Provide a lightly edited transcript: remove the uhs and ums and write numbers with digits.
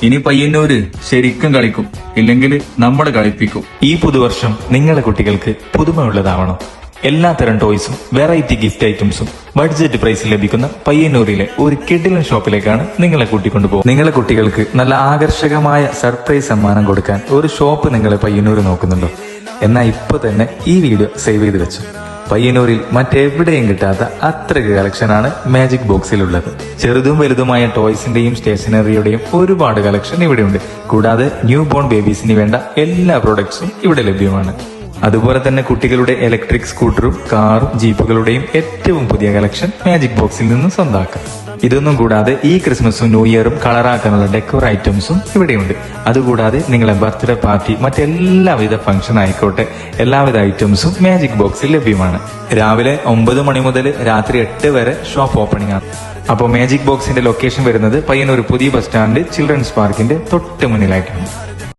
ഇനി പയ്യന്നൂര് ശരിക്കും കളിക്കും, ഇല്ലെങ്കിൽ നമ്മളെ കളിപ്പിക്കും. ഈ പുതുവർഷം നിങ്ങളുടെ കുട്ടികൾക്ക് പുതുമയുള്ളതാവണം. എല്ലാത്തരം ടോയ്സും വെറൈറ്റി ഗിഫ്റ്റ് ഐറ്റംസും ബഡ്ജറ്റ് പ്രൈസിൽ ലഭിക്കുന്ന പയ്യന്നൂരിലെ ഒരു കിടിലൻ ഷോപ്പിലേക്കാണ് നിങ്ങളെ കൂട്ടിക്കൊണ്ടുപോകും. നിങ്ങളെ കുട്ടികൾക്ക് നല്ല ആകർഷകമായ സർപ്രൈസ് സമ്മാനം കൊടുക്കാൻ ഒരു ഷോപ്പ് നിങ്ങളെ പയ്യന്നൂർ നോക്കുന്നുണ്ടോ? എന്നാൽ ഇപ്പൊ തന്നെ ഈ വീഡിയോ സേവ് ചെയ്ത് വെച്ചു. പയ്യന്നൂരിൽ മറ്റെവിടെയും കിട്ടാത്ത അത്രയ്ക്ക് കളക്ഷനാണ് മാജിക് ബോക്സിലുള്ളത്. ചെറുതും വലുതുമായ ടോയ്സിന്റെയും സ്റ്റേഷനറിയുടെയും ഒരുപാട് കളക്ഷൻ ഇവിടെയുണ്ട്. കൂടാതെ ന്യൂ ബോൺ ബേബീസിന് വേണ്ട എല്ലാ പ്രോഡക്ട്സും ഇവിടെ ലഭ്യമാണ്. അതുപോലെ തന്നെ കുട്ടികളുടെ ഇലക്ട്രിക് സ്കൂട്ടറും കാറും ജീപ്പുകളുടെയും ഏറ്റവും പുതിയ കളക്ഷൻ മാജിക് ബോക്സിൽ നിന്ന് സ്വന്തമാക്കാം. ഇതൊന്നും കൂടാതെ ഈ ക്രിസ്മസും ന്യൂ ഇയറും കളറാക്കാനുള്ള ഡെക്കോർ ഐറ്റംസും ഇവിടെയുണ്ട്. അതുകൂടാതെ നിങ്ങളെ ബർത്ത്ഡേ പാർട്ടി മറ്റെല്ലാവിധ ഫംഗ്ഷൻ ആയിക്കോട്ടെ, എല്ലാവിധ ഐറ്റംസും മാജിക് ബോക്സിൽ ലഭ്യമാണ്. രാവിലെ 9 മണി മുതൽ രാത്രി 8 വരെ ഷോപ്പ് ഓപ്പണിംഗ് ആണ്. അപ്പോൾ മാജിക് ബോക്സിന്റെ ലൊക്കേഷൻ വരുന്നത് പയ്യന്നൂർ പുതിയ ബസ് സ്റ്റാൻഡ് ചിൽഡ്രൻസ് പാർക്കിന്റെ തൊട്ട് മുന്നിലായിട്ടാണ്.